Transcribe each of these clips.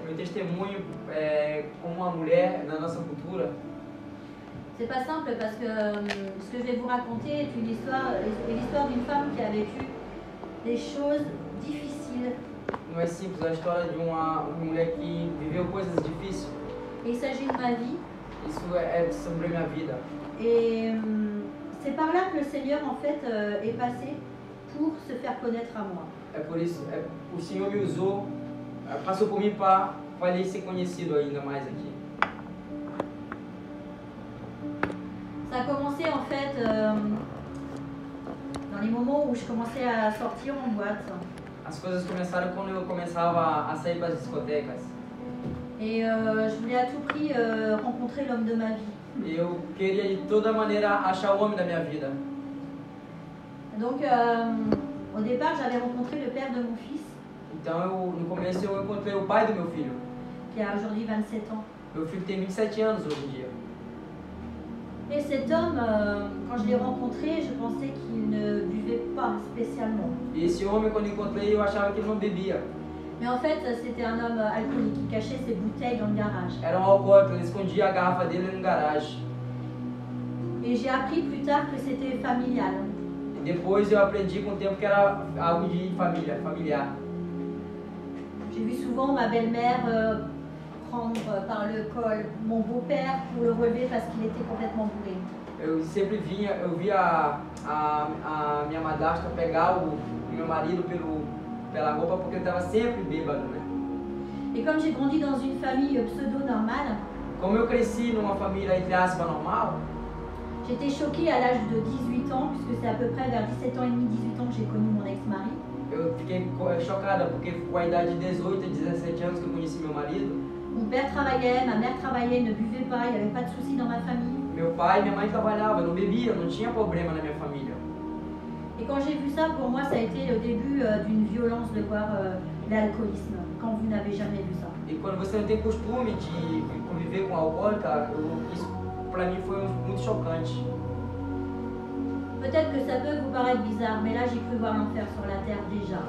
meu testemunho como uma mulher na nossa cultura. C'est pas simple parce que ce que je vais vous raconter est l'histoire d'une femme qui a vécu des choses difficiles. Não é simples, é a história de uma mulher que viveu coisas difíceis. Et il s'agit de ma vie. Isso é sobre a minha vida. Et c'est par là que le Seigneur en fait est passé pour se faire connaître à moi. É por isso, o Senhor me usou, passou por mim para ele ser conhecido ainda mais aqui. Ça a commencé en fait dans les moments où je commençais à sortir en boîte. As coisas começaram quando eu começava a sair para as discotecas. Et je voulais à tout prix rencontrer l'homme de ma vie. Eu queria de toda maneira achar o homem da minha vida. Donc au départ, j'avais rencontré le père de mon fils. Então no começo eu encontrei o pai do meu filho. Qui a aujourd'hui 27 ans. Meu filho tem 27 anos hoje em dia. Et cet homme, quand je l'ai rencontré, je pensais qu'il ne buvait pas spécialement. E esse homem, quando eu encontrei, eu achava que ele não bebia. Mais en fait, c'était un homme alcoolique qui cachait ses bouteilles dans le garage. Era alcoólatra, ele escondia a garrafa dele no garagem. Et j'ai appris plus tard que c'était familial. E depois eu aprendi com o tempo que era algo de família, familiar. J'ai vu souvent ma belle-mère prendre par le col mon beau-père pour le relever parce qu'il était complètement bourré. Eu sempre via a minha madrasta pegar o meu marido pela roupa porque ele estava sempre bêbado, né? Et comme j'ai grandi dans une famille pseudo-normale, como eu cresci numa família entre aspas normal, j'étais choquée à l'âge de 18 ans, puisque c'est à peu près vers 17 ans et demi, 18 ans que j'ai connu mon ex-mari. Eu fiquei chocada porque com a idade de 18 a 17 anos que eu conheci meu marido. Mon père travaillait, ma mère travaillait, ne buvait pas, il n'y avait pas de soucis dans ma famille. Meu pai e minha mãe trabalhavam, não bebia, não tinha problema na minha família. Et quand j'ai vu ça, pour moi, ça a été le début d'une violence de voir l'alcoolisme, quand vous n'avez jamais vu ça. E quando você não tem costume de conviver com alcoólatra, isso para mim foi muito chocante. Peut-être que ça peut vous paraître bizarre, mais là j'ai cru voir l'enfer sur la terre déjà.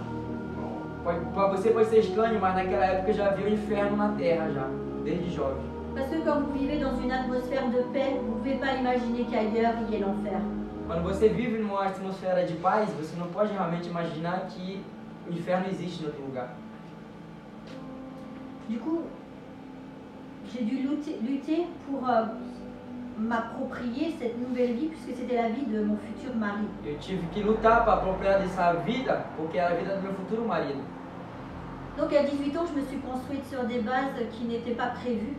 Para você pode ser estranho, mas naquela época eu já vi o inferno na terra já, desde jovem. Parce que quand vous vivez dans une atmosphère de paix, vous ne pouvez pas imaginer qu'ailleurs il y ait l'enfer. Quando você vive numa atmosfera de paz, você não pode realmente imaginar que o inferno existe em outro lugar. Du coup, j'ai dû lutter pour m'approprier cette nouvelle vie, puisque c'était la vie de mon futur mari. Eu tive que lutar para apropriar dessa vida, porque era a vida do meu futuro marido. Donc à 18 ans, je me suis construite sur des bases qui n'étaient pas prévues.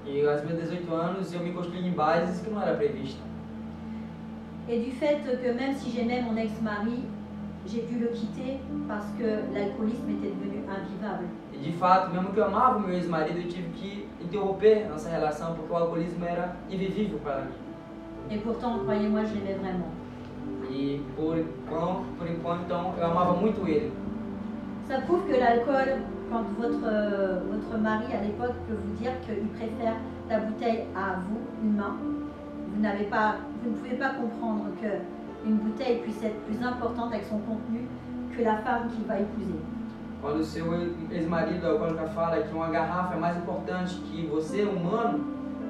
E aos meus 18 anos eu me construí em bases que não era prevista. Et du fait que même si j'aimais mon ex-mari, j'ai dû le quitter parce que l'alcoolisme était devenu invivable. E de fato, mesmo que eu amava o meu ex-marido, eu tive que interromper nossa relação porque o alcoolismo era invivível para mim. Et pourtant, croyez-moi, je l'aimais vraiment. E por enquanto, então, eu amava muito ele. Ça prouve que l'alcool, quand votre mari à l'époque peut vous dire qu'il préfère la bouteille à vous, une main, vous ne pouvez pas comprendre qu'une bouteille puisse être plus importante avec son contenu que la femme qu'il va épouser. Quando o seu ex-marido alcoólatra fala que uma garrafa é mais importante que você, humano,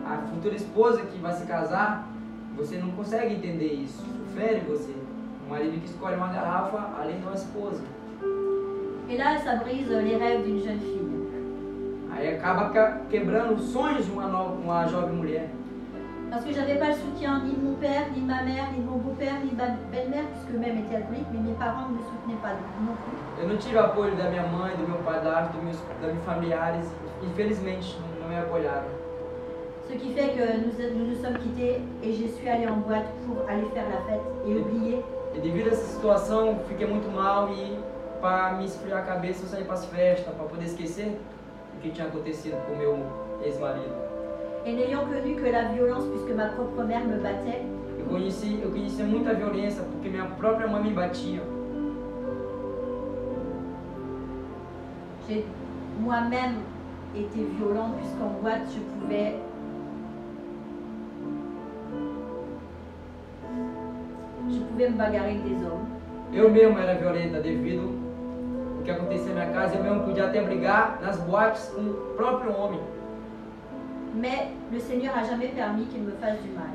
a futura esposa que vai se casar, você não consegue entender isso. Isso fere você. O marido que escolhe uma garrafa além de uma esposa. Et là, ça brise les rêves d'une jeune fille. Aí acaba quebrando os sonhos de uma jovem mulher. Parce que j'avais pas le soutien ni de mon père, ni de ma mère, ni de mon beau-père, ni de ma belle-mère, puisque eux-mêmes étaient alcooliques, mais mes parents ne me soutenaient pas non plus. Eu não tive apoio da minha mãe, do meu padrasto, dos meus familiares. Infelizmente, não me apoiaram. Ce qui fait que nous nous sommes quittés et je suis allée en boîte pour aller faire la fête et oublier. E devido a essa situação, fiquei muito mal e para me esfriar a cabeça eu saí para as festas, para poder esquecer o que tinha acontecido com o meu ex-marido. Et n'ayant connu que la violence, puisque ma propre mère me battait, Eu conhecia muita violência porque minha própria mãe me batia. j'ai moi-même été violente, puisqu'en boîte je pouvais me bagarrer avec des hommes. Eu mesmo era violenta devido que acontecia na minha casa, eu mesmo podia até brigar nas boates com o próprio homem. Mais le Seigneur n'a jamais permis qu'il me fasse du mal.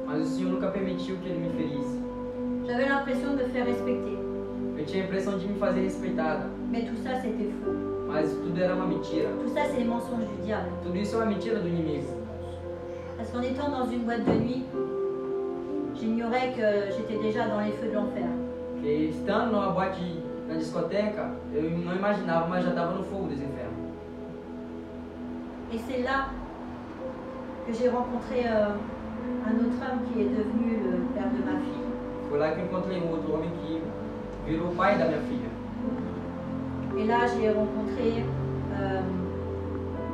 Mas o Senhor nunca permitiu que ele me ferisse. J'avais l'impression de me faire respecter. Eu tinha a impressão de me fazer respeitada. Mais tout ça, c'était faux. Mas tudo era uma mentira. Tout ça, c'est les mensonges du diable. Tudo isso é uma mentira do inimigo. Parce qu'en étant dans une boîte de nuit, j'ignorais que j'étais déjà dans les feux de l'enfer. E estando numa boate na discoteca, eu não imaginava, mas já estava no fogo dos infernos. Et c'est là que j'ai rencontré un autre homme qui est devenu le père de ma fille. Foi lá que eu encontrei um outro homem que virou o pai da minha filha. Et là, j'ai rencontré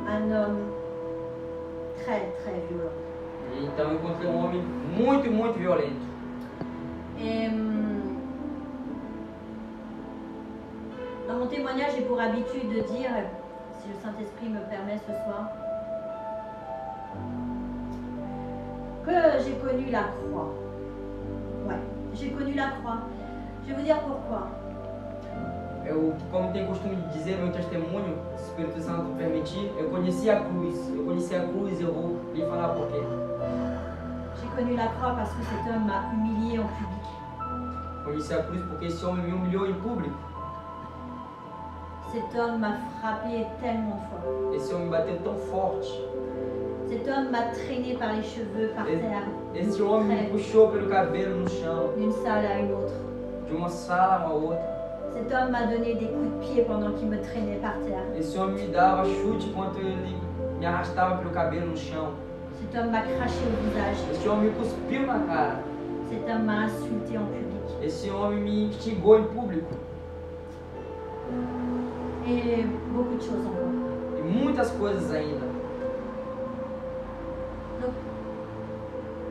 un homme très, très violent. E então eu encontrei um homem muito, muito violento. Et dans mon témoignage, j'ai pour habitude de dire, si le Saint-Esprit me permet ce soir, que j'ai connu la croix. Ouais, j'ai connu la croix. Je vais vous dire pourquoi. Eu, como tem costume de dizer, meu testemunho, se o Espírito Santo permitir, eu conheci a cruz. Eu conheci a cruz e eu vou lhe falar por quê. J'ai connu la croix parce que cet homme m'a humilié en public. Conheci a cruz porque esse homem me humilhou em público. Cet homme m'a frappé tellement de fois. Esse homem me bateu tão forte. Cet homme m'a traîné par les cheveux, par terre. Esse homem me puxou pelo cabelo no chão. D'une salle à une autre. De uma sala a uma outra. Cet homme m'a donné des coups de pied pendant qu'il me traînait par terre. Esse homem me dava chute enquanto ele me arrastava pelo cabelo no chão. Cet homme m'a craché au visage. Esse homem me cuspiu na cara. Cet homme m'a insulté en public. Esse homem me xingou em público. Et beaucoup de choses encore. E muitas coisas ainda. Donc,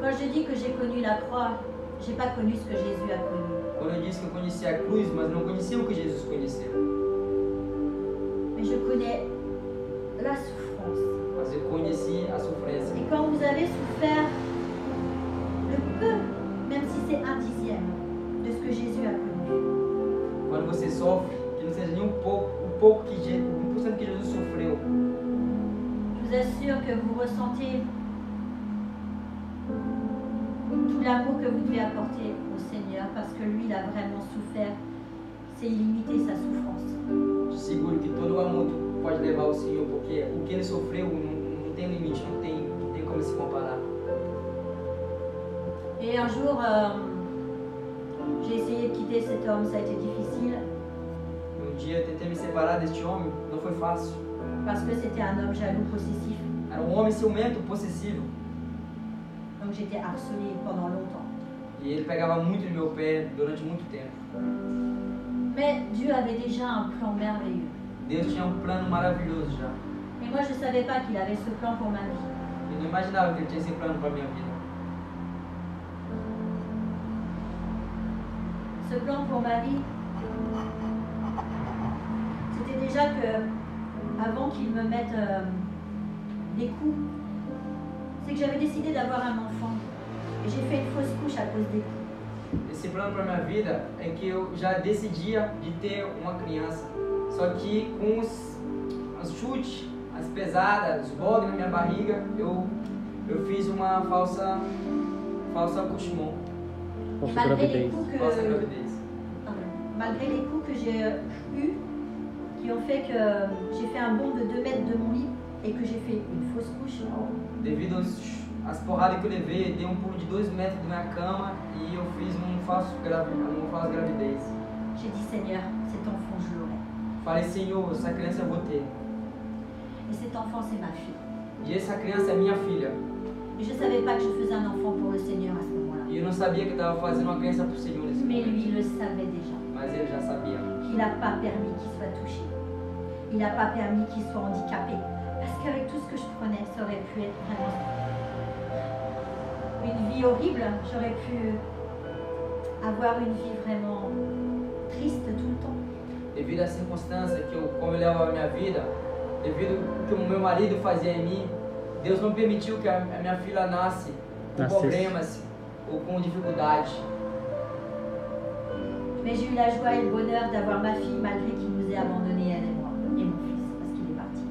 quand je dis que j'ai connu la croix, j'ai pas connu ce que Jésus a connu. Quando eu disse que eu conhecia a cruz, mas não conhecia o que Jesus conheceu. Mais je connais la souffrance. Mas eu conheci a sofrência. Et quand vous avez souffert le peu, même si c'est un dixième, de ce que Jésus a connu, Quando você sofre, que não seja nem um pouco que 1% que Jesus sofreu. je vous assure que vous ressentez tout l'amour que vous devez apporter au Seigneur parce que lui, il a vraiment souffert. C'est illimité sa souffrance. Te seguro que todo o amor tu pode levar ao Senhor, porque o que ele sofreu não tem limite, não tem como se comparar. Et un jour, j'ai essayé de quitter cet homme, ça a été difficile Um dia eu tentei me separar deste homem, não foi fácil. parce que c'était un homme jaloux, possessif. Era um homem ciumento, possessivo. Donc j'étais harcelée pendant longtemps. E ele pegava muito no meu pé durante muito tempo. Mais Dieu avait déjà un plan merveilleux. Deus tinha um plano maravilhoso já. Et moi, je ne savais pas qu'il avait ce plan pour ma vie. Eu não imaginava que ele tinha esse plano para minha vida. Ce plan pour ma vie, c'était déjà que, avant qu'il me mette des coups, c'est que j'avais décidé d'avoir un enfant. Et j'ai fait une fausse couche à cause des coups. Esse plano para minha vida é que eu já decidia de ter uma criança. Só que com os chutes, as pesadas, os bogues na minha barriga, eu fiz uma falsa accouchement. Malgré les coups que, Falsa gravidez. malgré les coups que j'ai eus, qui ont fait que j'ai fait un bond de 2 mètres de mon lit et que j'ai fait une fausse couche. Devido às porradas que eu levei, eu dei um pulo de 2 metros da minha cama e eu fiz uma falsa gravidez. J'ai dit Seigneur, cet enfant je l'aurai. Falei, Senhor, essa criança eu vou ter. Et cet enfant c'est ma fille. E essa criança é minha filha. Et je ne savais pas que je faisais un enfant pour le Seigneur à ce moment-là. E eu não sabia que eu estava fazendo uma criança pro Senhor nesse Mais momento. lui le savait déjà. Mas ele já sabia. Qu'il n'a pas permis qu'il soit touché. Il n'a pas permis qu'il soit handicapé. Parce qu'avec tout ce que je prenais, ça aurait pu être vraiment une vie horrible. J'aurais pu avoir une vie vraiment triste tout le temps. Devido à circunstância que como eu levava a minha vida, devido ao que o meu marido fazia em mim, Deus não permitiu que a minha filha nasce com problemas ou com dificuldades. Mais j'ai eu la joie et le bonheur d'avoir ma fille malgré qu'il nous nous ait abandonnés, elle et moi, et mon fils, parce qu'il est parti.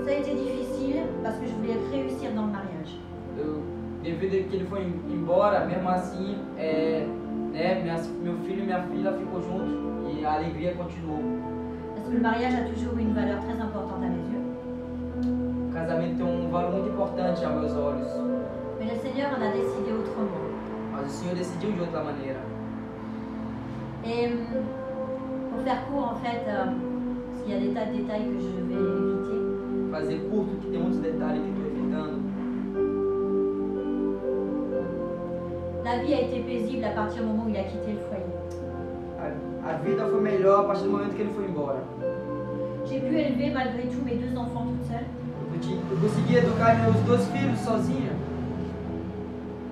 Ça a été difficile parce que je voulais réussir dans le mariage. Devido a que ele foi embora, mesmo assim, meu filho e minha filha ficou junto e a alegria continuou. Parce que le mariage a toujours eu une valeur très importante à mes yeux. O casamento tem valor muito importante aos meus olhos, Mais le Seigneur en a décidé autrement. mas o Senhor decidiu de outra maneira. Et pour faire court, en fait, parce qu'il y a des tas de détails que je vais éviter. Fazer curto, que tem muitos detalhes que estou evitando. La vie a été paisible à partir du moment où il a quitté le foyer. A vida foi melhor a partir do momento que ele foi embora. J'ai pu élever malgré tout mes 2 enfants toute seule. Eu consegui educar meus 2 filhos sozinha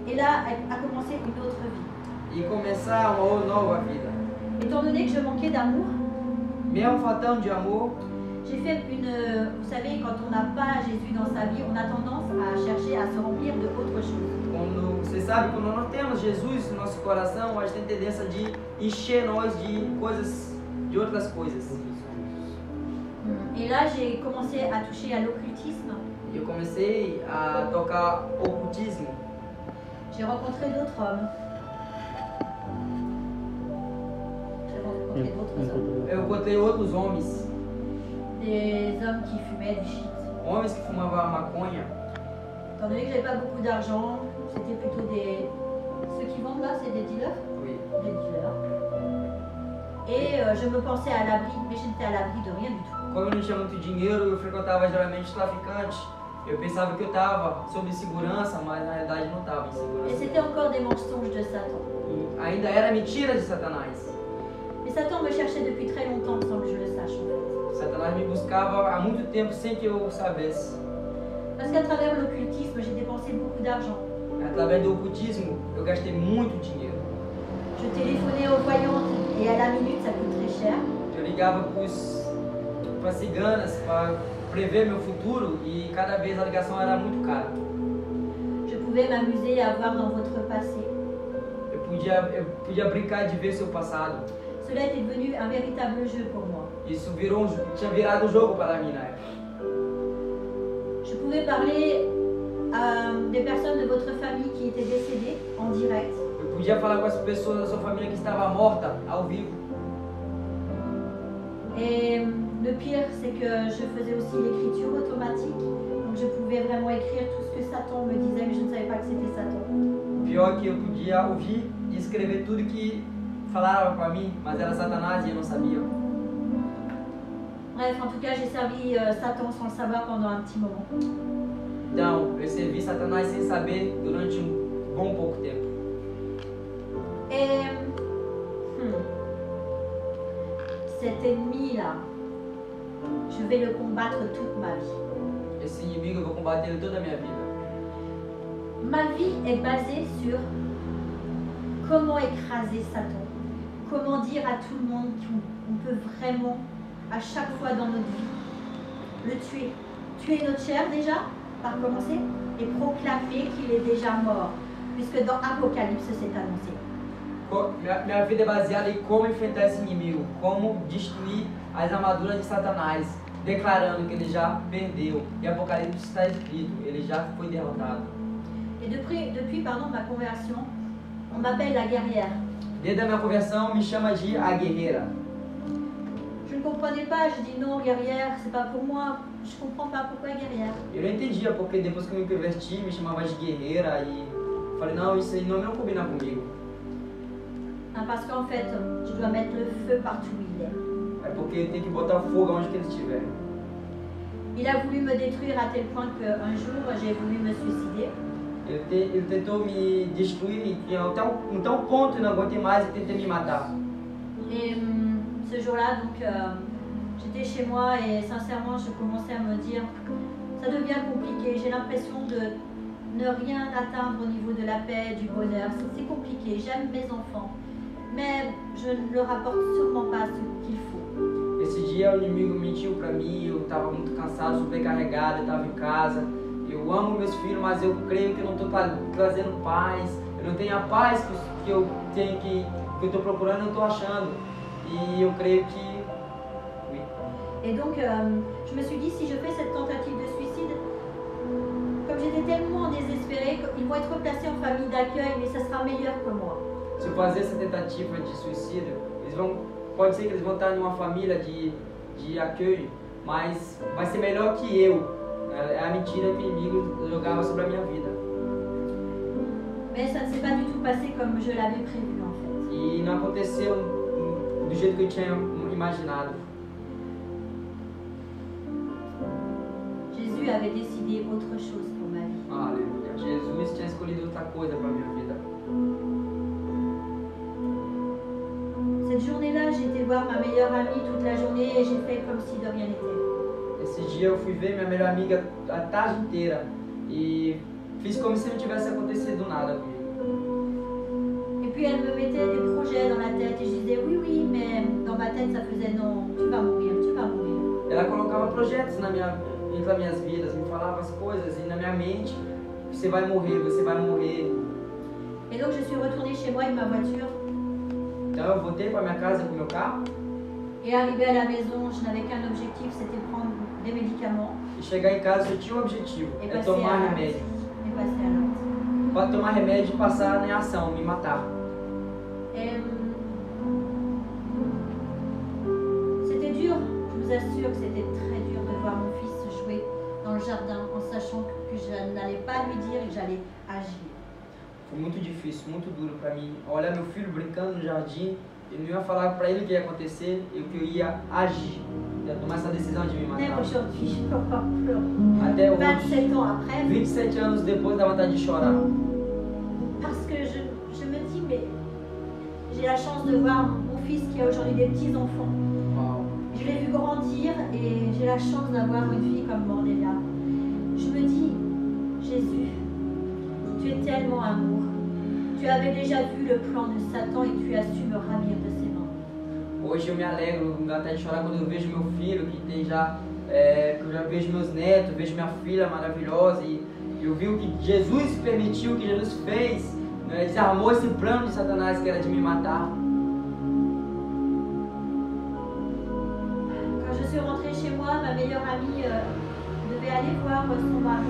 Et là a commencé une autre vie. e começar uma nova vida. Étant donné que je manquais d'amour, Mesmo faltando de amor, j'ai fait une... Vous savez, quand on n'a pas Jésus dans sa vie, on a tendance à chercher à se remplir de autre chose. você sabe, quando nós temos Jesus no nosso coração, a gente tem tendência de encher nós de coisas, de outras coisas. Et là, j'ai commencé à toucher à l'occultisme. E eu comecei a tocar ocultismo. J'ai rencontré d'autres hommes. J'ai rencontré d'autres hommes. Eu encontrei outros homens, Des hommes qui fumaient du shit. homens que fumavam maconha. Étant donné que j'avais pas beaucoup d'argent, c'était plutôt des... Ceux qui vendent là, c'est des dealers. Oui. Des dealers. Et je me pensais à l'abri, mais je n'étais à l'abri de rien du tout. Como eu não tinha muito dinheiro, eu frequentava geralmente traficantes. Eu pensava que eu estava sob segurança, mas na realidade não estava em Et segurança. c'était encore des mensonges de Satan. E ainda era mentira de Satanás. Mais Satan me cherchait depuis très longtemps sans que je le sache en fait. Satanás me buscava há muito tempo sem que eu soubesse. Parce qu'à travers l'occultisme, j'ai dépensé beaucoup d'argent. Através do ocultismo, eu gastei muito dinheiro. Je téléphonais aux voyantes et à la minute, ça coûte très cher. Eu ligava para ciganas para prever meu futuro e cada vez a ligação era muito cara. Je pouvais m'amuser à voir dans votre passé. Eu podia brincar de ver seu passado. Cela était devenu un véritable jeu pour moi. Isso tinha virado um jogo para mim na época. Je pouvais parler à des personnes de votre famille qui étaient décédées en direct. Eu podia falar com as pessoas da sua família que estava morta ao vivo. Et le pire, c'est que je faisais aussi l'écriture automatique. Donc je pouvais vraiment écrire tout ce que Satan me disait, mais je ne savais pas que c'était Satan. O pior é que eu podia ouvir e escrever tudo que falava para mim, mas era Satanás e eu não sabia. Bref, en tout cas, j'ai servi Satan sans le savoir pendant un petit moment. Então, eu servi Satanás sem saber durante bom pouco tempo. Et cet ennemi-là, je vais le combattre toute ma vie. Esse inimigo eu vou combater ele toda a minha vida. Ma vie est basée sur comment écraser Satan, comment dire à tout le monde qu'on peut vraiment, à chaque fois dans notre vie, le tuer. Tuer notre chair déjà, par commencer, et proclamer qu'il est déjà mort, puisque dans Apocalypse c'est annoncé. Minha vida é baseada em como enfrentar esse inimigo, como destruir as armaduras de Satanás, declarando que ele já perdeu. E Apocalipse está escrito, ele já foi derrotado. Et depuis ma conversion, on m'appelle la guerrière. Desde a minha conversão, me chama de a guerreira. Je ne comprenais pas, je dis non, guerrière, c'est pas pour moi. Je comprends pas pourquoi guerrière. Eu não entendia porque depois que eu me converti, me chamava de guerreira e falei, não, isso aí não combina comigo. Parce qu'en fait, tu dois mettre le feu partout où il est. É porque tem que botar fogo onde que ele estiver. Il a voulu me détruire à tel point qu'un jour, j'ai voulu me suicider. Ele tentou me destruir até um tal ponto que não aguentei mais e tentei me matar. Et ce jour-là, donc, j'étais chez moi et sincèrement, je commençais à me dire, ça devient compliqué. J'ai l'impression de ne rien atteindre au niveau de la paix, du bonheur. C'est compliqué. J'aime mes enfants, mais je ne leur apporte sûrement pas ce qu'il faut. Esse dia o inimigo mentiu para mim, eu estava muito cansado, sobrecarregado, eu estava em casa. Eu amo meus filhos, mas eu creio que eu não estou trazendo paz. Eu não tenho a paz que eu tenho que eu estou procurando, eu não estou achando. E eu creio que... Oui. Et donc, je me suis dit, si je fais cette tentative de suicide, comme j'étais tellement désespérée, ils vont être placés en famille d'accueil, mais ça sera meilleur que moi. Se eu fazer essa tentativa de suicídio, pode ser que eles vão estar em uma família de accueil, mas vai ser melhor que eu. É a mentira que o inimigo jogava sobre a minha vida. Mais ça ne s'est pas du tout passé comme je l'avais prévu en fait. E não aconteceu do jeito que eu tinha imaginado. Jésus avait décidé autre chose pour ma vie. Aleluia. Jesus tinha escolhido outra coisa para minha vida. Cette journée-là, j'ai été voir ma meilleure amie toute la journée et j'ai fait comme si de rien n'était. Esse dia eu fui ver minha melhor amiga a tarde inteira e fiz como se não tivesse acontecido nada comigo. Et puis elle me mettait des projets dans la tête et je disais oui, oui, mais dans ma tête ça faisait non, tu vas mourir, tu vas mourir. Ela colocava projetos entre as minhas vidas, me falava as coisas e na minha mente, você vai morrer, você vai morrer. Et donc je suis retournée chez moi avec ma voiture. Então eu voltei para minha casa com meu carro. Et arrivée à la maison, je n'avais qu'un objectif, c'était prendre des médicaments. E chegar em casa eu tinha um objetivo, Et é passer tomar à l'acte. remédio. Et passer à l'acte. Para tomar remédio e passar em ação, me matar. Et c'était dur, je vous assure que c'était très dur de voir mon fils jouer dans le jardin en sachant que je n'allais pas lui dire et que j'allais agir. Foi muito difícil, muito duro para mim. Olhar meu filho brincando no jardim, eu não ia falar para ele o que ia acontecer e o que eu ia agir. Eu ia tomar essa decisão de me Même matar. aujourd'hui, je peux encore pleurer. Até hoje, 27 ans après, 27 anos depois, dá vontade de chorar. parce que je me dis, mais j'ai la chance de voir mon fils qui a aujourd'hui des petits-enfants. Uau. Je l'ai vu grandir et j'ai la chance d'avoir une fille comme Mordélia. Je me dis, Jésus, tu es tellement amour. Tu avais déjà vu le plan de Satan et tu as su me ravir de ses mains. Hoje eu me alegro, me dá até de chorar quando eu vejo meu filho, que tem já, que eu já vejo meus netos, vejo minha filha maravilhosa e eu vi o que Jesus permitiu, o que Jesus fez, né? Desarmou esse plano de Satanás que era de me matar. Quand je suis rentrée chez moi, ma meilleure amie devait aller voir son mari.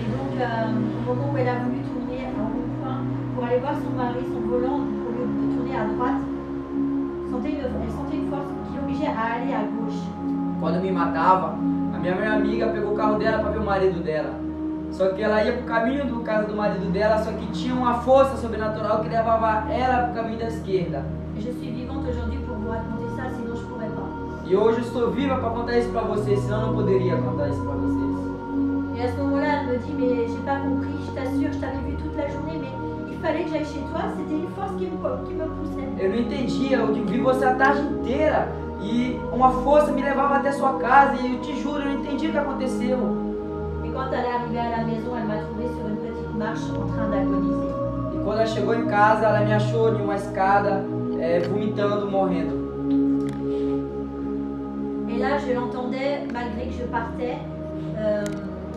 Et donc, au moment où elle a voulu tourner en rond-point pour aller voir son mari, son volant, au lieu de tourner à droite, elle sentait une force qui l'obligeait à aller à gauche. Quando me matava, a minha melhor amiga pegou o carro dela para ver o marido dela. Só que ela ia pro caminho do casa do marido dela, só que tinha uma força sobrenatural que levava ela pro caminho da esquerda. Et je suis vivante aujourd'hui pour vous raconter ça, sinon je ne pourrais pas. E hoje eu estou viva para contar isso para vocês, senão eu não poderia contar isso para vocês. Et à ce moment-là, elle me dit, mais j'ai pas compris, je t'assure, je t'avais vu toute la journée, mais il fallait que j'aille chez toi, c'était une force qui me poussait. Eu não entendia, eu vi você a tarde inteira e uma força me levava até sua casa e eu te juro, eu não entendi o que aconteceu. Et quand elle est arrivée à la maison, elle m'a trouvée sur une petite marche en train d'agoniser. E quando ela chegou em casa, ela me achou em uma escada, vomitando, morrendo. Et là, je l'entendais, malgré que je partais,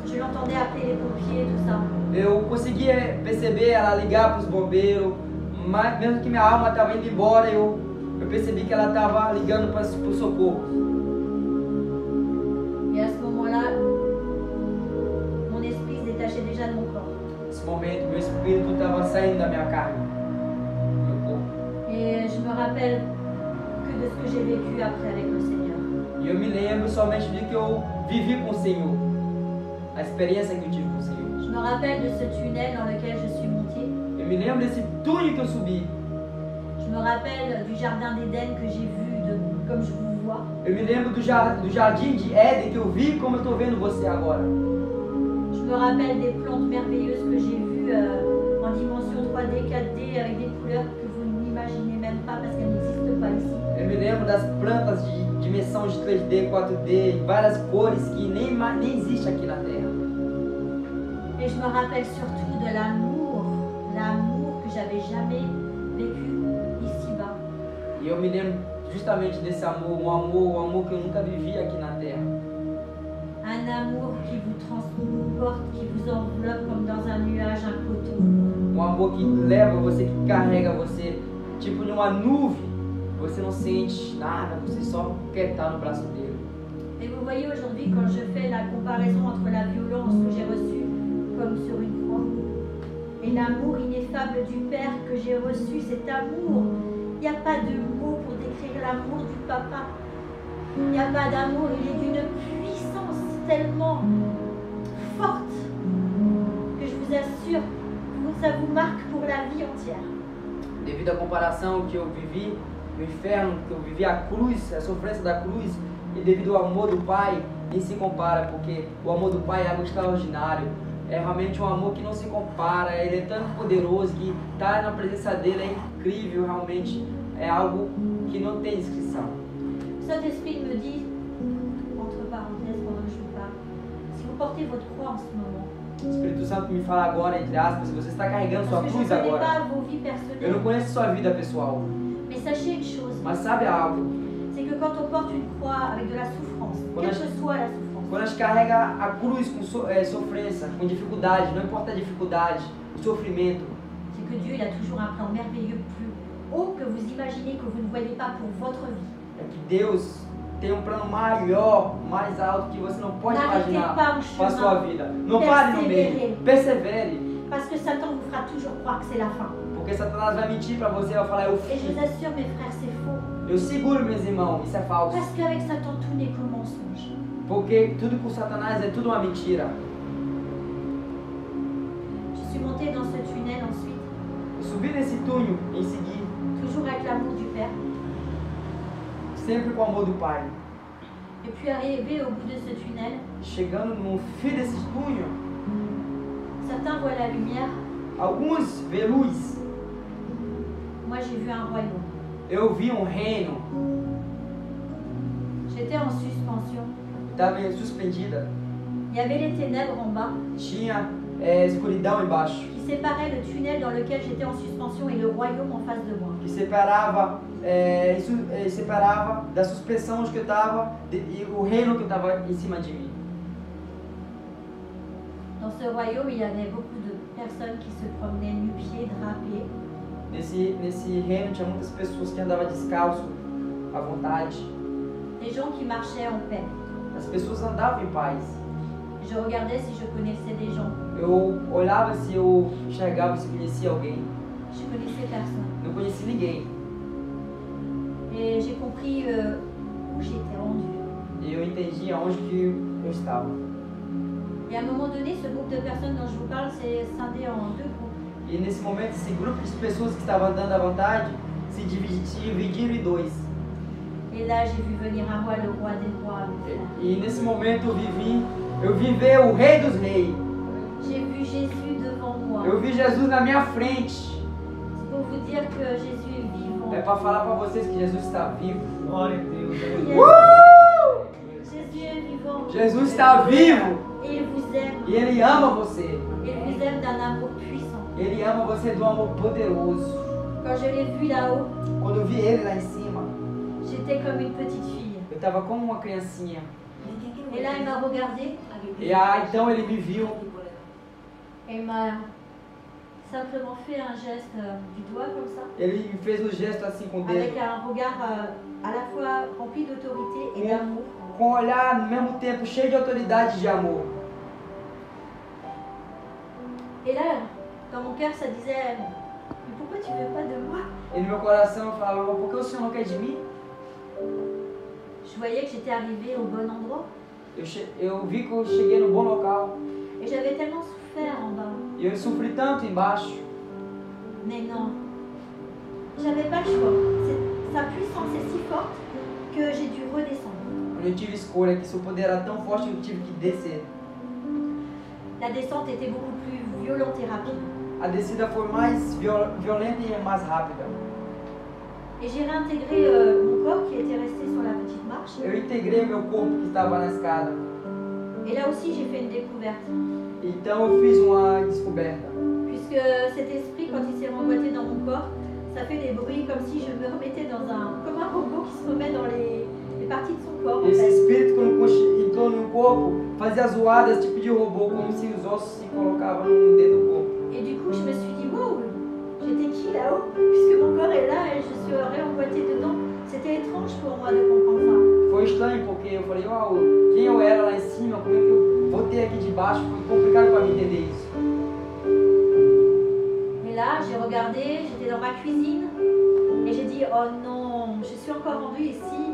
je l'entendais appeler les pompiers, tout ça. Eu conseguia perceber ela ligar para os bombeiros, mas mesmo que minha alma estava indo embora, eu percebi que ela estava ligando para o socorro. Et à ce moment-là, mon esprit se détachait déjà de mon corps. Nesse momento, meu espírito estava saindo da minha carne, do meu corpo. Et je me rappelle que de ce que j'ai vécu après avec le Seigneur. E eu me lembro somente de que eu vivi com o Senhor, a experiência que eu tive com o Senhor. Je me rappelle de ce tunnel dans lequel je suis montée. Eu me lembro desse túnel que eu subi. Je me rappelle du jardin d'Éden que j'ai vu comme je vous vois. Eu me lembro do jardim de Éden que eu vi como eu estou vendo você agora. Je me rappelle des plantes merveilleuses que j'ai vues en dimension 3D, 4D, avec des couleurs que vous n'imaginez même pas parce qu'elles n'existent pas ici. Eu me lembro das plantas de dimensão de 3D, 4D, várias cores que nem existe aqui na Terra. Et je me rappelle surtout de l'amour que j'avais jamais vécu ici-bas. E eu me lembro justamente desse amor, um amor que eu nunca vivi aqui na Terra. Un amour qui vous transporte, qui vous enveloppe comme dans un nuage, un coton. Um amor que leva você, que carrega você, tipo numa nuvem. você não sente nada, você só quer estar no braço dele. Et vous voyez aujourd'hui, quand je fais la comparaison entre la violence que j'ai reçue comme sur une croix et l'amour ineffable du Père que j'ai reçu, cet amour, il n'y a pas de mots pour décrire l'amour du Papa. Il n'y a pas d'amour, il est d'une puissance tellement forte que je vous assure que ça vous marque pour la vie entière. Devido à comparação que eu vivi, o inferno, que eu vivi, a cruz, a sofrência da cruz, e devido ao amor do Pai, nem se compara, porque o amor do Pai é algo extraordinário. É realmente um amor que não se compara, ele é tão poderoso que estar na presença dele é incrível, realmente é algo que não tem descrição. Saint-Esprit me dit, entre parenthèses pendant que je vous parle, si vous portez votre croix en ce moment, O Espírito Santo me fala agora, entre aspas, você está carregando sua parce que je cruz ne connais agora. pas vos vies Eu personnelles, não conheço sua vida pessoal, mais sachez une chose, mas sabe algo? c'est que quand on porte une croix avec de la souffrance, quelle que soit la souffrance, Quando a gente carrega a cruz com sofrência, com dificuldade, não importa a dificuldade, o sofrimento, c'est que Dieu il a toujours un plan merveilleux plus haut que vous imaginez, que vous ne voyez pas pour votre vie. é que Deus tem um plano maior, mais alto, que você não pode N'arrêtez imaginar pas o para a sua chemin, vida. Não pare no meio, persevere, parce que Satan vous fera toujours croire que c'est la fin. porque Satanás vai mentir para você, vai falar, eu Et je fiz. vous assure mes frères, c'est faux. Eu seguro, meus irmãos, isso é falso. Parce qu'avec Satan, tout n'est que mensonge. Porque tudo com Satanás é tudo uma mentira. Je suis montée dans ce tunnel ensuite, Eu subi nesse túnel em seguir, toujours avec l'amour du Père. sempre com o amor do Pai. Et puis arrivé au bout de ce tunnel, Chegando no fim desse túnel, certains voient la lumière, alguns vê luz. moi j'ai vu un royaume. Eu vi um reino, J'étais en suspension. estava suspendida. Il y avait les ténèbres en bas Tinha escuridão embaixo, qui séparaient le tunnel dans lequel j'étais en suspension et le royaume en face de moi. que separava da suspensão onde que eu estava e o reino que estava em cima de mim. Dans ce royaume, il y avait beaucoup de personnes qui se promenaient nu-pieds, drapés. Nesse reino tinha muitas pessoas que andavam descalço, à vontade. Des gens qui marchaient en paix. As pessoas andavam em paz. Je regardais si je connaissais des gens. Eu olhava se eu enxergava, se conhecia alguém. Je connaissais personne. Não conheci ninguém. Et j'ai compris où j'étais rendue. E eu entendi aonde que eu estava. Et à un moment donné, ce groupe de personnes dont je vous parle s'est scindé en deux groupes. E nesse momento, esse grupo de pessoas que estavam andando à vontade se dividiram em dois. Et là, j'ai vu venir à moi le roi des rois, mes frères. E nesse momento eu vi ver o Rei dos Reis. J'ai vu Jésus devant moi. Eu vi Jesus na minha frente. C'est pour vous dire que Jésus est vivant. É para falar para vocês que Jesus está vivo. Glória a Deus. Jésus est vivant. Jesus está vivo Et il vous aime. e Ele ama você. Il vous aime d'un amour puissant. Ele ama você de um amor poderoso. Quand je l'ai vu là-haut, Quando eu vi Ele lá em cima, j'étais comme une petite fille. eu estava como uma criancinha. Et là, il m'a regardé E então Ele me viu. et il m'a simplement fait un geste du doigt comme ça, Ele me fez um gesto assim com o avec dedo. un regard à la fois rempli d'autorité et d'amour. Com um olhar no mesmo tempo cheio de autoridade e de amor. Et là, dans mon cœur, ça disait, mais pourquoi tu veux pas de moi? E no meu coração eu falava, por que o Senhor não quer de mim? Je voyais que j'étais arrivée au bon endroit. Eu vi que eu cheguei no bom local. Et j'avais tellement souffert en bas. E eu sofri tanto embaixo. Mais non, j'avais pas le choix. Sa puissance est si forte que j'ai dû redescendre. Eu não tive escolha, que seu poder era tão forte que eu tive que descer. La descente était beaucoup plus violente et rapide. A descida foi mais violenta e mais rápida. Et j'ai réintégré mon corps qui était resté sur la petite marche. Eu integrei meu corpo que estava na escada. Et là aussi, j'ai fait une découverte. Então eu fiz uma descoberta. Puisque cet esprit, quand il s'est remboîté dans mon corps, ça fait des bruits comme si je me remettais comme un robot qui se remet dans les parties de son corps. En Esse fait. espírito, quando entrou no corpo, fazia zoadas tipo de robô, como se os ossos se colocavam no dedo do corpo. Et du coup, je me suis dit, wow, j'étais qui là-haut? Puisque mon corps est là et je suis réemboîtée dedans. C'était étrange pour moi de comprendre ça. Foi estranho porque eu falei, uau, quem eu era lá em cima, como é que eu voltei aqui de baixo? Foi complicado para mim entender isso. Et là, j'ai regardé, j'étais dans ma cuisine et j'ai dit, oh non, je suis encore rendue ici.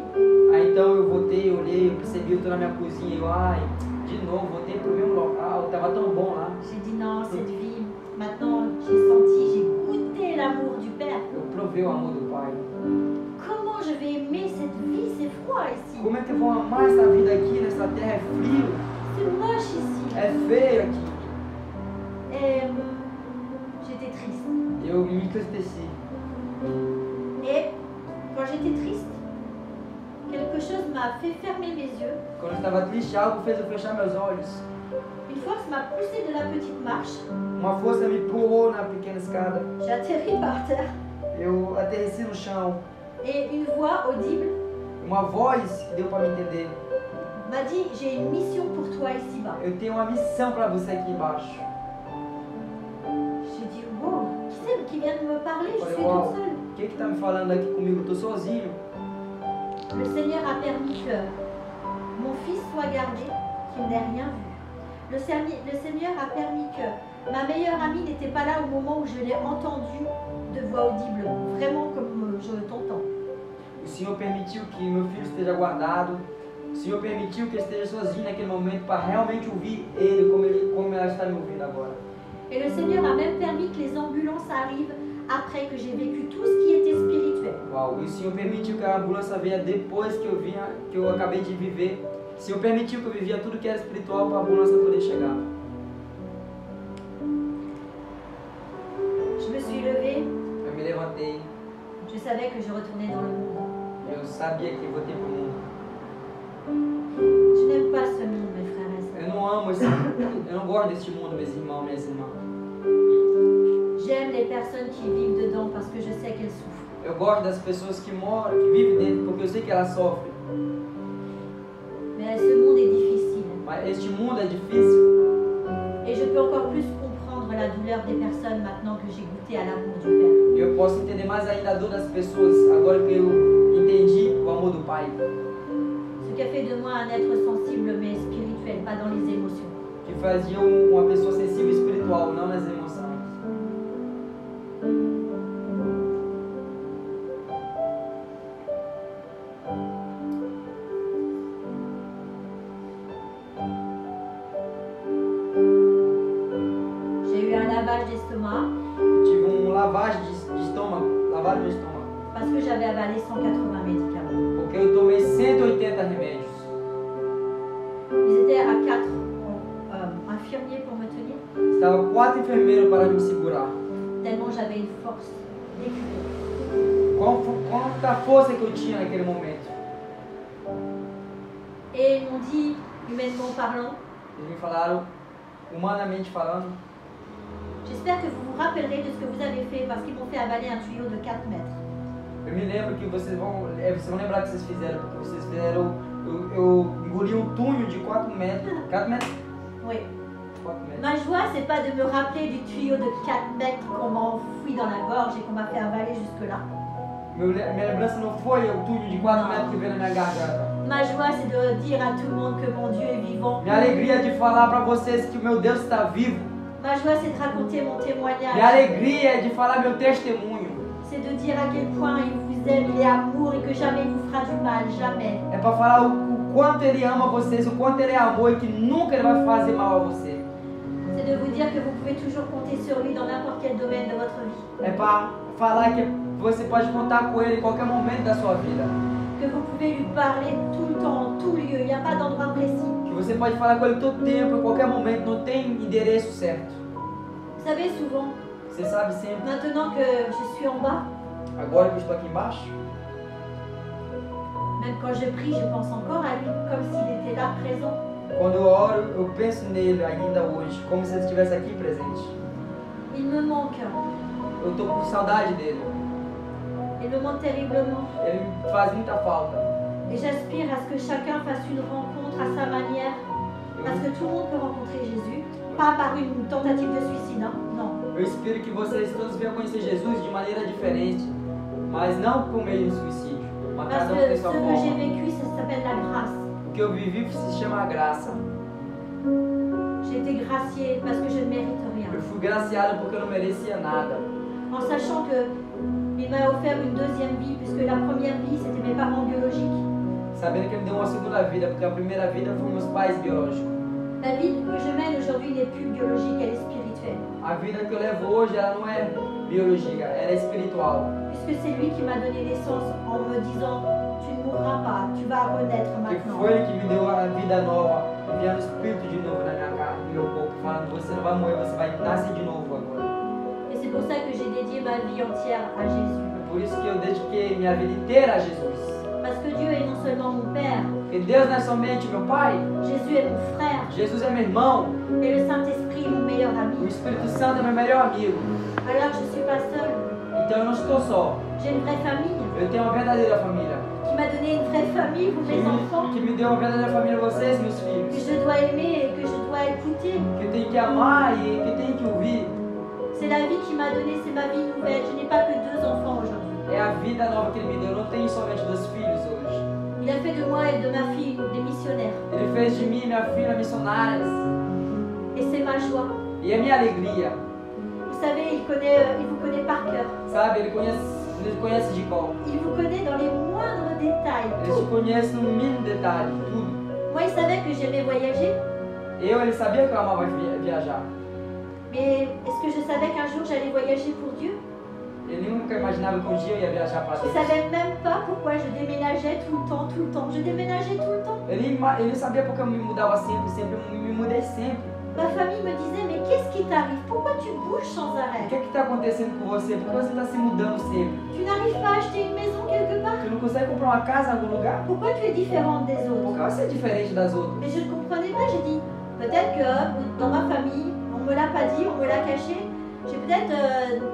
Aí então eu voltei, eu olhei, eu percebi, eu tô na minha cozinha, eu, ai, de novo, voltei pro mesmo local, tava tão bom lá. J'ai dit non, cette vie, maintenant j'ai senti, j'ai goûté l'amour du Père. Eu provei o amor do Pai. Comment je vais aimer cette vie? C'est froid ici. Como é que eu vou amar essa vida aqui, nessa terra? É frio, C'est moche ici. é feio aqui. Et j'étais triste. Eu me entristeci. Et quand j'étais triste, quelque chose m'a fait fermer mes yeux. Quando eu estava triste, algo fez eu fechar meus olhos. Une force m'a poussé de la petite marche. Uma força me empurrou na pequena escada. J'ai atterri par terre. Eu aterreci no chão. Et une voix audible Uma voz que deu para me entender. m'a dit, j'ai une mission pour toi ici-bas. Eu tenho uma missão para você aqui embaixo. J'ai dit, wow, qui c'est qui vient de me parler? Je Falei, suis uau, toute seule. o que tá me falando aqui comigo? Eu tô sozinho. Le Seigneur a permis que mon fils soit gardé, qu'il n'ait rien vu. Le Seigneur a permis que ma meilleure amie n'était pas là au moment où je l'ai entendue de voix audible, vraiment comme je t'entends. O Senhor permitiu que meu filho esteja guardado. O Senhor permitiu que eu esteja sozinho naquele momento para realmente ouvir ele como ela está me ouvindo agora. Et le Seigneur a même permis que les ambulances arrivent après que j'ai vécu tout ce qui était spirituel. Uau, e o Senhor permitiu que a ambulância venha depois que eu acabei de viver. O Senhor permitiu que eu vivia tudo que era espiritual para a ambulância poder chegar. Je me suis levée, Eu me levantei. je savais que je retournais dans le monde. Eu sabia que voltei pro mundo. Je n'aime pas ce monde, mes frères et sœurs. Eu não amo esse mundo. Eu não gosto deste mundo, meus irmãos, minhas irmãs. J'aime les personnes qui vivent dedans parce que je sais qu'elles souffrent. Eu gosto das pessoas que moram, que vivem dentro, porque eu sei que elas sofrem. Mais ce monde est difficile. Mas este mundo é difícil. Et je peux encore plus comprendre la douleur des personnes maintenant que j'ai goûté à l'amour du Père. E eu posso entender mais ainda a dor das pessoas agora que eu entendi o amor do Pai. Ce qui a fait de moi un être sensible mais spirituel, pas dans les émotions. Que fazia uma pessoa sensível e espiritual, não nas emoções. J'ai eu un lavage d'estomac Tive lavagem de estômago, lavagem de estômago, parce que j'avais avalé 180 médicaments. porque eu tomei 180 remédios. Ils étaient à 4 infirmiers pour me tenir, Estava 4 enfermeiros para me segurar. tellement j'avais une force décuplée. Quanta força que eu tinha naquele momento. Et ils m'ont dit, humainement parlant, Eles me falaram, humanamente falando, j'espère que vous vous rappellerez de ce que vous avez fait parce qu'ils m'ont fait avaler un tuyau de 4 mètres. eu me lembro que vocês vão lembrar o que vocês fizeram, porque vocês fizeram, eu engoli um túnel de 4 metros. 4 metros? Oui. 4 metros. Ma joie, c'est pas de me rappeler du tuyau de 4 mètres qu'on m'a enfoui dans la gorge et qu'on m'a fait avaler jusque-là. Minha lembrança não foi o túnel de 4 metros que veio na minha garganta. Ma joie, c'est de dire à tout le monde que mon Dieu est vivant. Minha alegria é de falar para vocês que o meu Deus está vivo. Ma joie, c'est de raconter mon témoignage. Minha alegria é de falar meu testemunho. C'est de dire à quel point il vous aime, il est amour et que jamais il vous fera du mal, jamais. É para falar o quanto Ele ama vocês, o quanto Ele é amor e que nunca Ele vai fazer mal a você. C'est de vous dire que vous pouvez toujours compter sur lui dans n'importe quel domaine de votre vie. É para falar que você pode contar com Ele em qualquer momento da sua vida. Que vous pouvez lui parler tout le temps, en tout lieu. Il n'y a pas d'endroit précis. Que você pode falar com Ele todo tempo, em qualquer momento, não tem endereço certo. Vous savez, souvent, Você sabe sempre. maintenant que je suis en bas, Agora que eu estou aqui embaixo, même quand je prie, je pense encore à lui, comme s'il était là, présent. quando eu oro, eu penso nele ainda hoje, como se Ele estivesse aqui presente. Il me manque. Eu estou com saudade dele. Il me manque terriblement. Ele me faz muita falta. Et j'aspire à ce que chacun fasse une rencontre à sa manière. Parce que tout le monde peut rencontrer Jésus. Pas par une tentative de suicide, hein? Non. Eu espero que vocês todos venham conhecer Jesus de maneira diferente, mas não por meio do suicídio, mas a Parce cada um que tem ce sua que j'ai forma. vécu, ça s'appelle la grâce. O que eu vivi se chama graça. J'ai été graciée parce que je ne mérite rien. Eu fui graciado porque eu não merecia nada. En sachant que il m'a offert une deuxième vie, puisque la première vie, c'était mes parents biologiques. Sabendo que ele me deu uma segunda vida, porque a primeira vida foram meus pais biológicos. La vie que je mène aujourd'hui n'est plus biologique, elle est spirituelle. A vida que eu levo hoje, ela não é biológica, ela é espiritual. Puisque c'est lui qui m'a donné naissance en me disant, tu ne mourras pas, tu vas renaître Porque maintenant. foi ele que me deu a vida nova, enviando o Espírito de novo na minha carne, no meu corpo, falando, você não vai morrer, você vai nascer de novo agora. Et c'est pour ça que j'ai dédié ma vie entière à Jésus. É por isso que eu dediquei minha vida inteira a Jesus. Parce que Dieu est non seulement mon Père, Porque Deus não é somente meu Pai, Jésus est mon frère, Jesus é meu irmão, et le Saint-Esprit est mon meilleur o ami. Espírito Santo é meu melhor amigo. Alors je ne suis pas seule, Então eu não estou só, j'ai une vraie famille eu tenho uma verdadeira família. qui m'a donné une vraie famille, vous mes enfants, Que me deu uma verdadeira família, vocês, meus que filhos. je dois aimer et que je dois écouter. Que eu tenho que amar e que tenho que ouvir. C'est la vie qui m'a donné, c'est ma vie nouvelle. Je n'ai pas que 2 enfants aujourd'hui. É a vida nova que ele me deu. Eu não tenho somente 2 filhos hoje. Il a fait de moi et de ma fille des missionnaires. Ele fez de mim e minha filha missionárias. Et c'est ma joie. E é minha alegria. Vous savez, il vous connaît par cœur. Sabe, ele conhece de cor. Il vous connaît dans les moindres détails. Ele te conhece no mínimo detalhe, tudo. Moi, il savait que j'aimais voyager. Ele sabia que eu amava viajar. Mais est-ce que je savais qu'un jour j'allais voyager pour Dieu? Ele nunca imaginava que um dia eu ia viajar para Je ne Deus. savais même pas pourquoi je déménageais tout le temps, tout le temps. Je déménageais tout le temps. Ele não sabia porque eu me mudava sempre, eu me mudei sempre. Ma famille me disait, mais qu'est-ce qui t'arrive? Pourquoi tu bouges sans O arrêt? que está acontecendo com você? Por que você está se mudando sempre? Tu n'arrives pas à acheter une maison quelque part? Tu não consegue comprar uma casa em algum lugar? Pourquoi tu es différente des Por autres? que você é diferente das outras? Mais je ne comprenais pas. J'ai dit, peut-être que dans ma famille, on ne me l'a pas dit, on me l'a caché. J'ai peut-être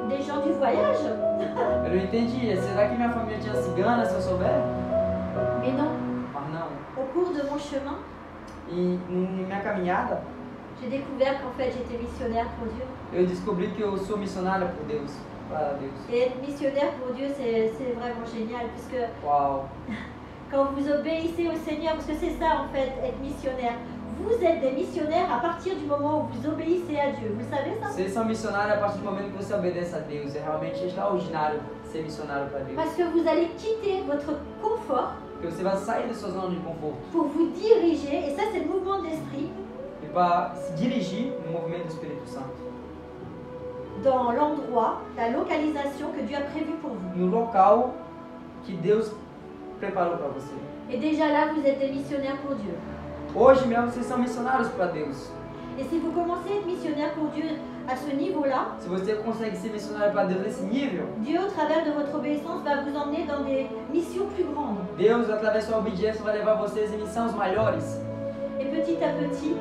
des gens du voyage. Eu não entendia. Será que minha família tinha cigana, se eu souber? Mais non, Mas não. au cours de mon chemin, E na minha caminhada, j'ai découvert qu'en fait j'étais missionnaire pour Dieu. eu descobri que eu sou missionária por Deus, para Deus. Et être missionnaire pour Dieu, c'est vraiment génial, puisque Uau! quand vous obéissez au Seigneur, parce que c'est ça en fait, être missionnaire. Vous êtes des missionnaires à partir du moment où vous obéissez à Dieu. Vous savez ça? Vocês são missionários a partir do momento que você obedece a Deus. É realmente extraordinário ser missionário para Deus. Parce que vous allez quitter votre confort Porque você vai sair da sua zona de conforto pour vous diriger, et ça c'est le mouvement de l'esprit, e para se dirigir no movimento do Espírito Santo. dans l'endroit, la localisation que Dieu a prévue pour vous. No local que Deus preparou para você. Et déjà là, vous êtes des missionnaires pour Dieu. Hoje mesmo vocês são missionários para Deus. Et si vous commencez à être missionnaire pour Dieu à ce niveau-là, Se você consegue ser missionário para Deus nesse nível, Dieu, au travers de votre obéissance, va vous emmener dans des missions plus grandes. Deus, através da sua obediência, vai levar vocês em missões maiores. Et petit à petit,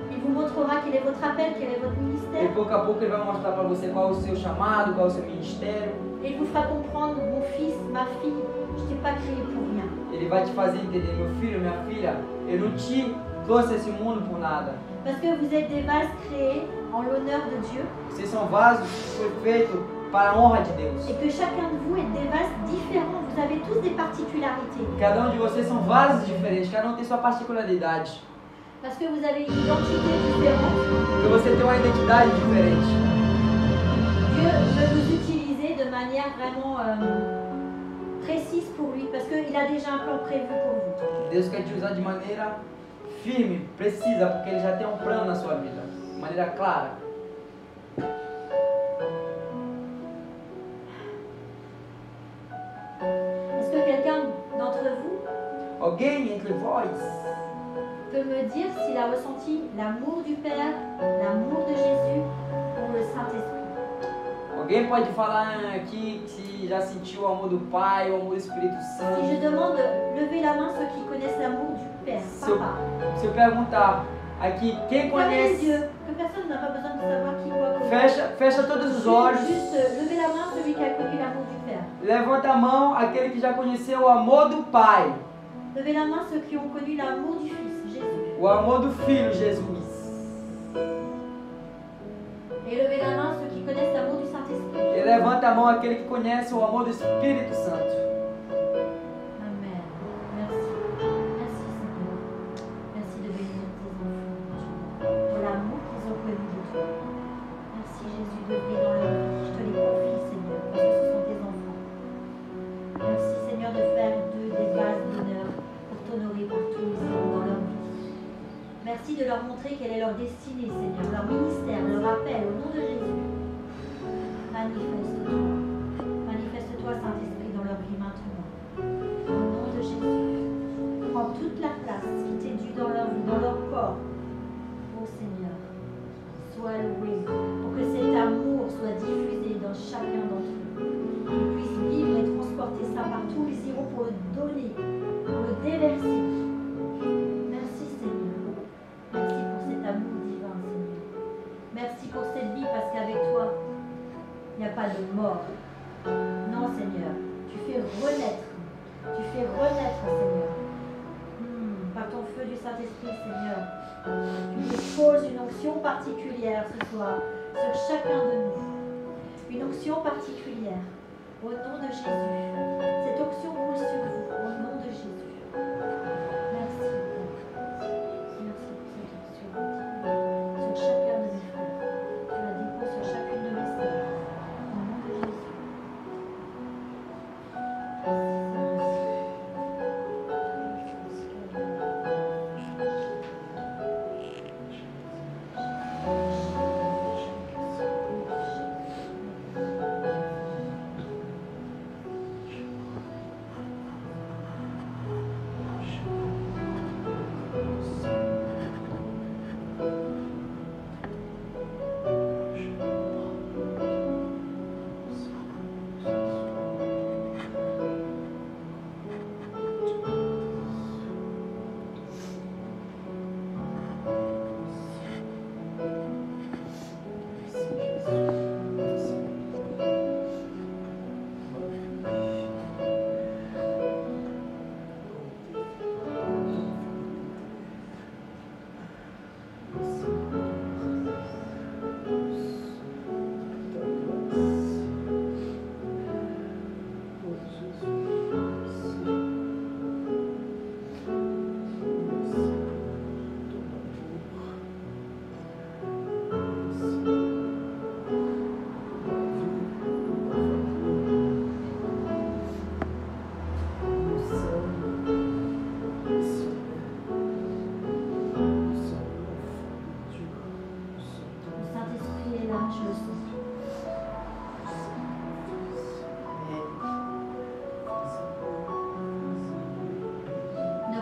il vous montrera quel est votre appel, quel est votre E ministère. pouco a pouco Ele vai mostrar para você qual é o seu chamado, qual é o seu ministério. Et il vous fera comprendre, mon fils, ma fille, je ne t'ai pas créé pour rien. Ele vai te fazer entender, meu filho, minha filha, eu não te trouxe esse mundo por nada. Parce que vous êtes des vases créés en l'honneur de Dieu. Vocês são vasos que foi feito para a honra de Deus. Et que chacun de vous est des vases différents. Vous avez tous des particularités. Cada de vocês são vasos diferentes, cada tem sua particularidade. Parce que vous avez une identité différente. Porque você tem uma identidade diferente. Dieu veut vous utiliser de manière vraiment précise pour lui. Parce qu'il a déjà un plan prévu pour vous. Deus quer te usar de maneira firme, precisa, porque Ele já tem um plano na sua vida. De maneira clara. Est-ce que quelqu'un d'entre vous Alguém entre vós peut me dire s'il a ressenti l'amour du Père, l'amour de Jésus ou le Saint-Esprit? Alguém pode falar aqui se já sentiu o amor do Pai, o amor do Espírito Si Santo? je demande, levez la main ceux qui connaissent l'amour du Père, Papa. Se eu perguntar aqui, quem Fermez les conhece, yeux, que personne n'a pas besoin de savoir qui quoi comment. fecha todos os olhos, Juste levez la main celui qui a connu l'amour du Père. levanta a mão aquele que já conheceu o amor do Pai, Levez la main ceux qui ont connu l'amour du Fils, Jésus. o amor do Filho Jesus. Et levez la main ceux qui connaissent l'amour du Saint-Esprit. E levanta a mão aquele que conhece o amor do Espírito Santo. Amen. Merci de leur montrer quelle est leur destinée, Seigneur, leur ministère, leur appel, au nom de Jésus. Manifeste-toi. Manifeste-toi, Saint-Esprit, dans leur vie maintenant. Au nom de Jésus. Prends toute la place qui t'est due dans leur vie, dans leur corps. Ô Seigneur, sois loué pour que cet amour soit diffusé dans chacun d'entre eux. Qu'ils puissent vivre et transporter ça partout où ils iront pour le donner, pour le déverser. Merci Seigneur. Merci pour cet amour divin, Seigneur. Merci pour cette vie parce qu'avec toi, il n'y a pas de mort. Non, Seigneur. Tu fais renaître. Tu fais renaître, Seigneur. Par ton feu du Saint-Esprit, Seigneur. Tu déposes une onction particulière ce soir sur chacun de nous. Une onction particulière. Au nom de Jésus. Cette onction roule sur vous. Au nom de Jésus. Merci. Merci pour cette onction sur chacun de mes frères. Tu la déposes sur chacune de mes sœurs. Au nom de Jésus.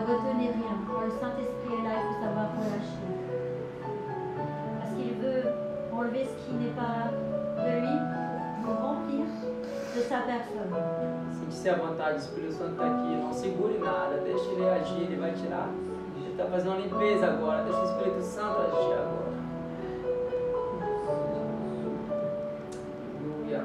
Retenez rien. Quand le Saint-Esprit est là, il faut savoir relâcher. Parce qu'il veut enlever ce qui n'est pas de lui, pour remplir de sa personne. Sente-se à vontade, o Espírito Santo está aqui. Não segure nada, deixa ele agir, ele vai tirar. Ele está fazendo uma limpeza agora, deixa o Espírito Santo agir agora. Aleluia.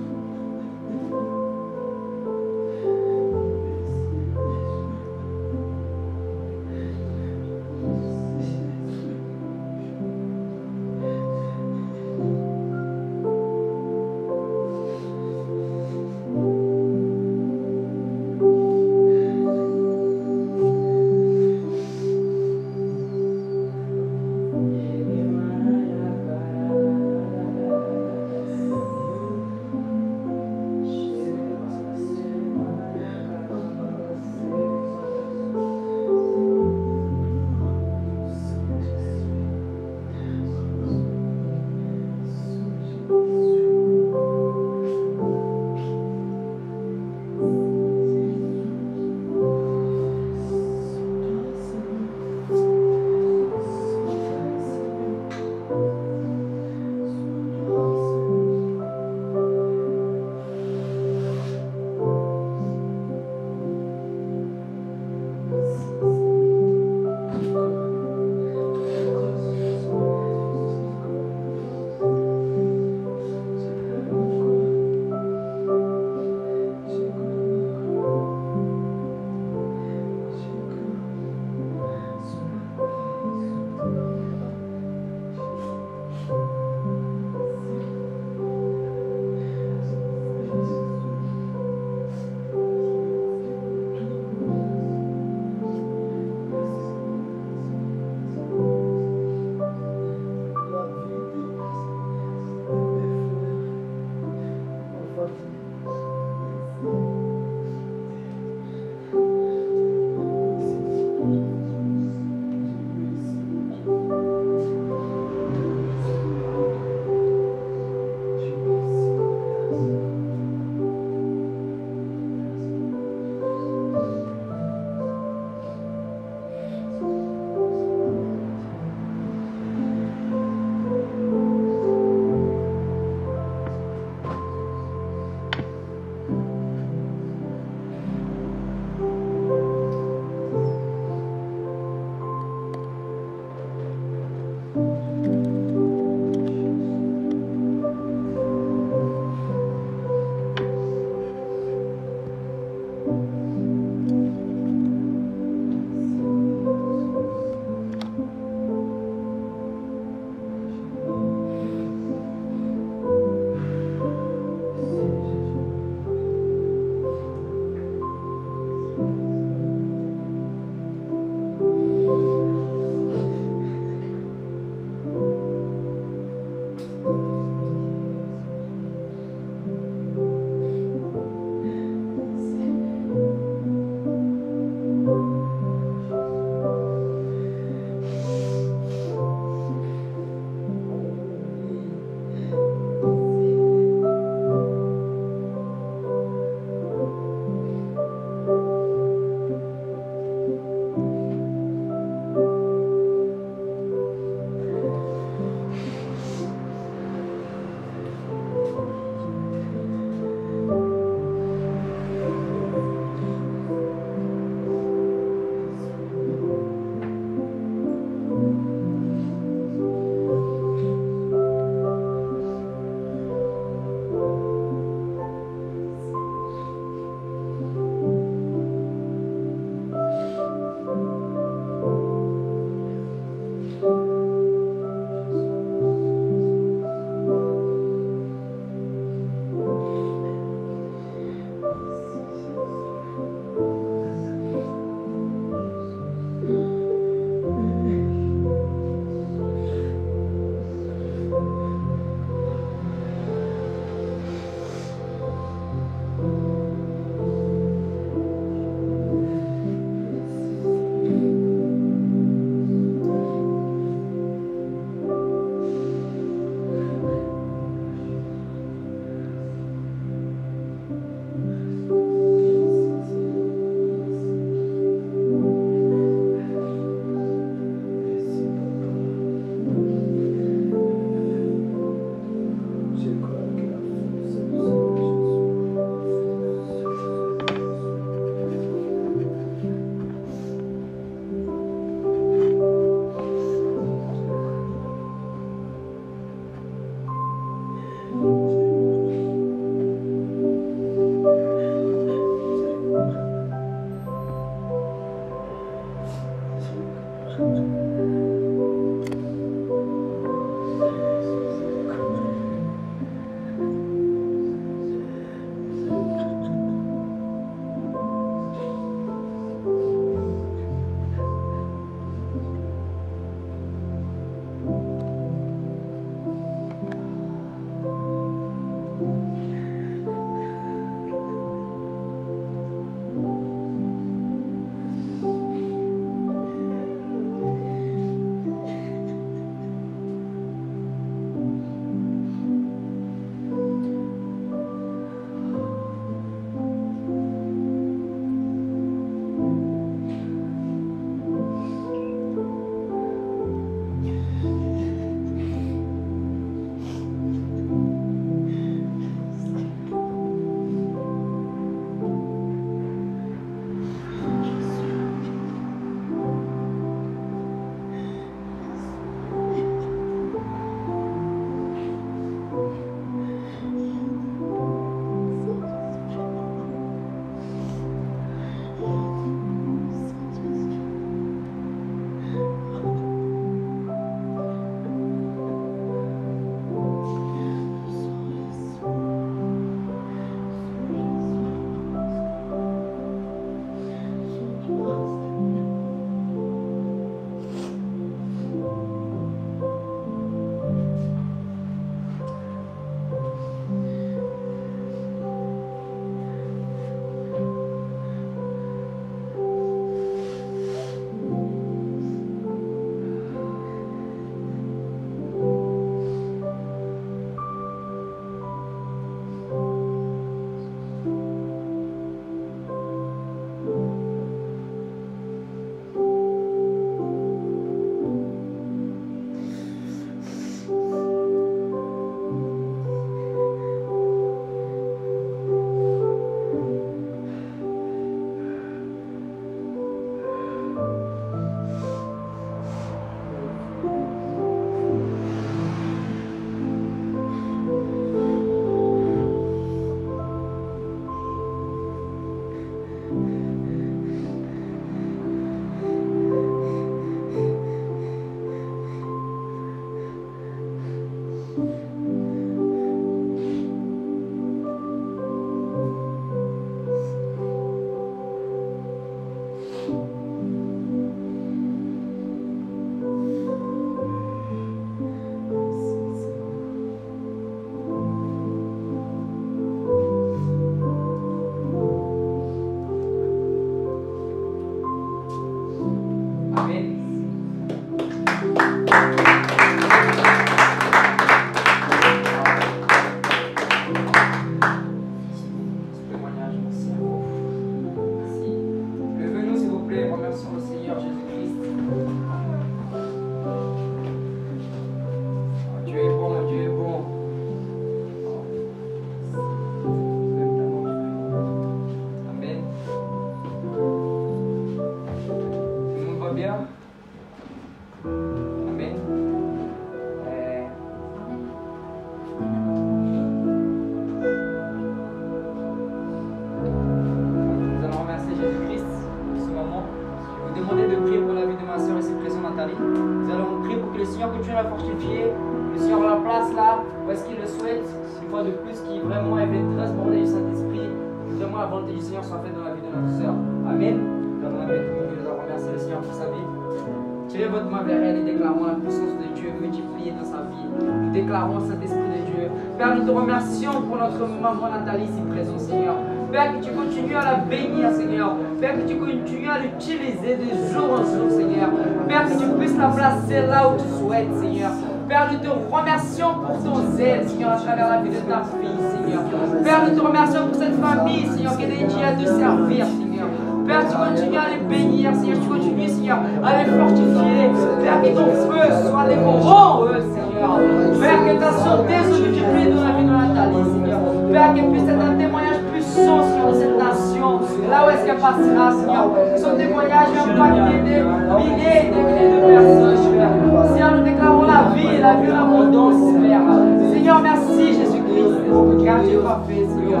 Père, nous te remercions pour notre maman Nathalie ici présente, Seigneur. Père, que tu continues à la bénir, Seigneur. Père, que tu continues à l'utiliser de jour en jour, Seigneur. Père, que tu puisses la placer là où tu souhaites, Seigneur. Père, nous te remercions pour ton zèle, Seigneur, à travers la vie de ta fille, Seigneur. Père, nous te remercions pour cette famille, Seigneur, qui est dédiée à te servir, Seigneur. Père, tu continues à les bénir, Seigneur. Tu continues, Seigneur, à les fortifier. Père, que ton feu soit dévorant, Seigneur. Père, que ta santé se multiplie dans la vie de Nathalie, Seigneur. Père, qu'elle puisse être un témoignage puissant sur cette nation. Là où est-ce qu'elle passera, Seigneur. Son témoignage va impacter des milliers et des milliers de personnes, Père. Seigneur, nous déclarons la vie et l'abondance, Père. Seigneur, merci, Jésus-Christ. Car tu es parfait, Seigneur.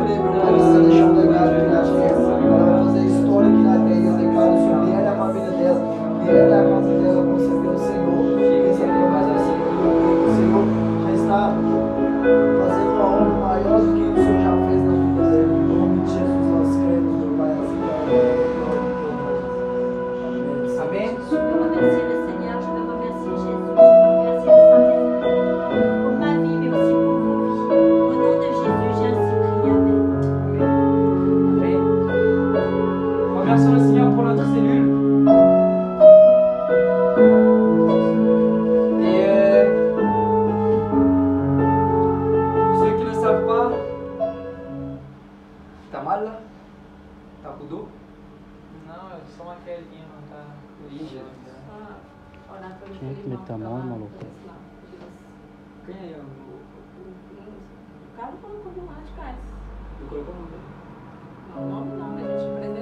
História que na terra, eu declaro sobre ela, a família dela, e ela, a casa dela. Tá mal lá? Tá com dor? Não, é só uma quedinha, não tá. Rígida. Só olhar pelo Tinha que meter a mão, pra lá, maluco. pra esse lado. Quem é? O cara colocou de lá de trás. Eu colocou no Não, o nome não, mas a gente apresenta